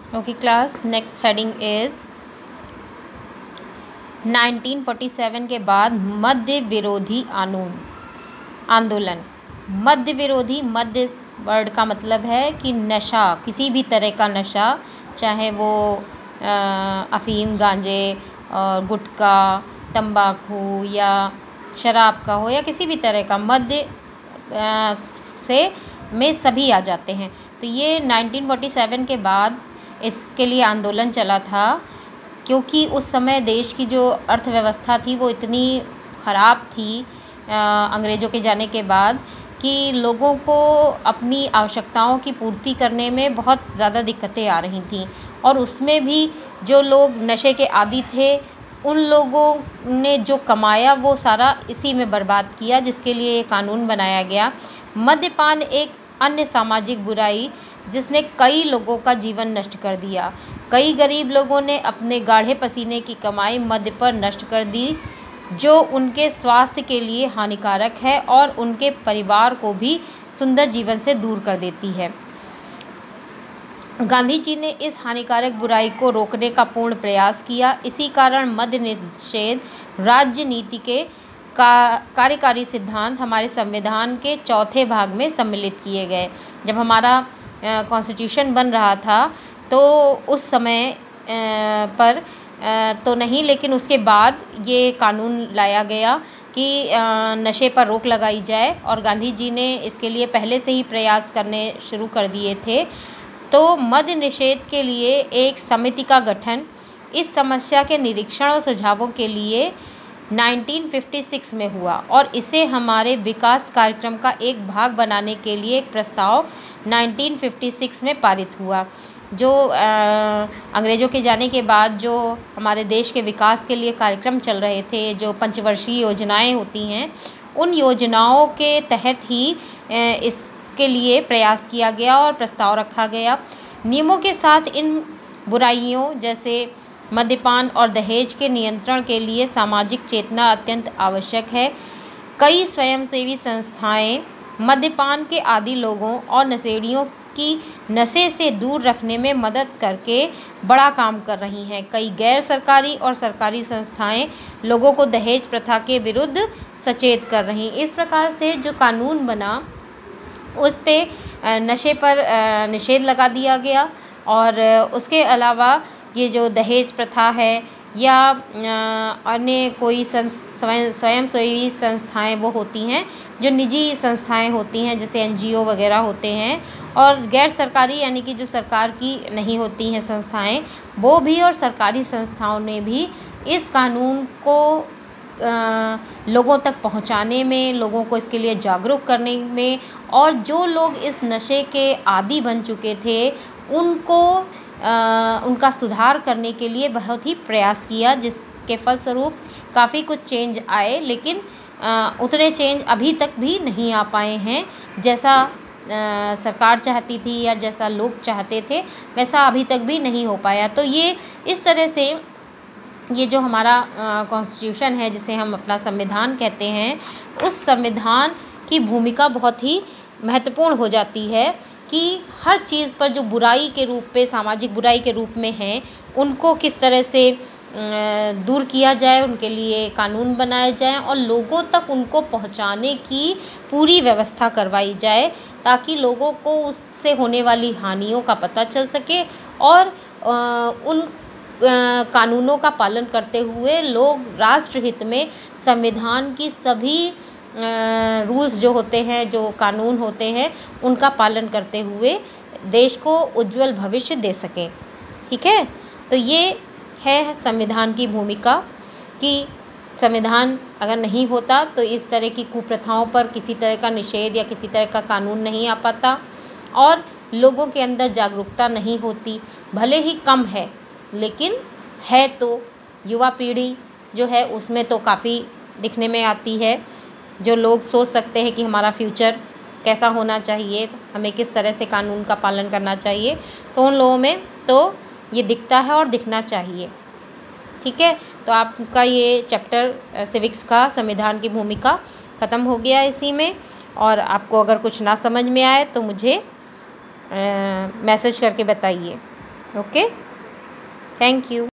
Okay class, next heading is 1947 के बाद मद्य विरोधी आंदोलन। मद्य विरोधी, मद्य वर्ड का मतलब है कि नशा, किसी भी तरह का नशा, चाहे वो अफ़ीम, गांजे और गुटखा, तंबाकू या शराब का हो या किसी भी तरह का मद्य से में सभी आ जाते हैं। तो ये 1947 के बाद इसके लिए आंदोलन चला था, क्योंकि उस समय देश की जो अर्थव्यवस्था थी वो इतनी ख़राब थी अंग्रेज़ों के जाने के बाद कि लोगों को अपनी आवश्यकताओं की पूर्ति करने में बहुत ज़्यादा दिक्कतें आ रही थीं। और उसमें भी जो लोग नशे के आदी थे, उन लोगों ने जो कमाया वो सारा इसी में बर्बाद किया, जिसके लिए ये कानून बनाया गया। मद्यपान एक अन्य सामाजिक बुराई जिसने कई लोगों का जीवन नष्ट कर दिया। कई गरीब लोगों ने अपने गाढ़े पसीने की कमाई मद्य पर नष्ट कर दी, जो उनके स्वास्थ्य के लिए हानिकारक है और उनके परिवार को भी सुंदर जीवन से दूर कर देती है। गांधी जी ने इस हानिकारक बुराई को रोकने का पूर्ण प्रयास किया। इसी कारण मद्य निषेध राज्य नीति के कार्यकारी सिद्धांत हमारे संविधान के चौथे भाग में सम्मिलित किए गए। जब हमारा कॉन्स्टिट्यूशन बन रहा था तो उस समय पर तो नहीं, लेकिन उसके बाद ये कानून लाया गया कि नशे पर रोक लगाई जाए, और गांधी जी ने इसके लिए पहले से ही प्रयास करने शुरू कर दिए थे। तो मद्य निषेध के लिए एक समिति का गठन इस समस्या के निरीक्षण और सुझावों के लिए 1956 में हुआ, और इसे हमारे विकास कार्यक्रम का एक भाग बनाने के लिए एक प्रस्ताव 1956 में पारित हुआ। जो अंग्रेज़ों के जाने के बाद जो हमारे देश के विकास के लिए कार्यक्रम चल रहे थे, जो पंचवर्षीय योजनाएं होती हैं, उन योजनाओं के तहत ही इसके लिए प्रयास किया गया और प्रस्ताव रखा गया। नियमों के साथ इन बुराइयों जैसे मद्यपान और दहेज के नियंत्रण के लिए सामाजिक चेतना अत्यंत आवश्यक है। कई स्वयंसेवी संस्थाएं मद्यपान के आदी लोगों और नशेड़ियों की नशे से दूर रखने में मदद करके बड़ा काम कर रही हैं। कई गैर सरकारी और सरकारी संस्थाएं लोगों को दहेज प्रथा के विरुद्ध सचेत कर रही। इस प्रकार से जो कानून बना उस पे नशे पर निषेध लगा दिया गया, और उसके अलावा ये जो दहेज प्रथा है या अन्य कोई स्वयंसेवी संस्थाएं वो होती हैं, जो निजी संस्थाएं होती हैं जैसे NGO वगैरह होते हैं, और गैर सरकारी यानी कि जो सरकार की नहीं होती हैं संस्थाएं, वो भी, और सरकारी संस्थाओं ने भी इस कानून को लोगों तक पहुंचाने में, लोगों को इसके लिए जागरूक करने में, और जो लोग इस नशे के आदी बन चुके थे उनको उनका सुधार करने के लिए बहुत ही प्रयास किया, जिसके फलस्वरूप काफ़ी कुछ चेंज आए। लेकिन उतने चेंज अभी तक भी नहीं आ पाए हैं जैसा सरकार चाहती थी या जैसा लोग चाहते थे, वैसा अभी तक भी नहीं हो पाया। तो ये इस तरह से ये जो हमारा कॉन्स्टिट्यूशन है, जिसे हम अपना संविधान कहते हैं, उस संविधान की भूमिका बहुत ही महत्वपूर्ण हो जाती है कि हर चीज़ पर जो बुराई के रूप में, सामाजिक बुराई के रूप में हैं, उनको किस तरह से दूर किया जाए, उनके लिए कानून बनाए जाएं और लोगों तक उनको पहुंचाने की पूरी व्यवस्था करवाई जाए, ताकि लोगों को उससे होने वाली हानियों का पता चल सके और उन कानूनों का पालन करते हुए लोग राष्ट्र हित में संविधान की सभी रूल्स जो होते हैं, जो कानून होते हैं, उनका पालन करते हुए देश को उज्जवल भविष्य दे सकें। ठीक है, तो ये है संविधान की भूमिका कि संविधान अगर नहीं होता तो इस तरह की कुप्रथाओं पर किसी तरह का निषेध या किसी तरह का कानून नहीं आ पाता, और लोगों के अंदर जागरूकता नहीं होती। भले ही कम है, लेकिन है तो युवा पीढ़ी जो है उसमें तो काफ़ी दिखने में आती है। जो लोग सोच सकते हैं कि हमारा फ्यूचर कैसा होना चाहिए, हमें किस तरह से कानून का पालन करना चाहिए, तो उन लोगों में तो ये दिखता है और दिखना चाहिए। ठीक है, तो आपका ये चैप्टर सिविक्स का संविधान की भूमिका ख़त्म हो गया इसी में। और आपको अगर कुछ ना समझ में आए तो मुझे मैसेज करके बताइए। Okay, thank you.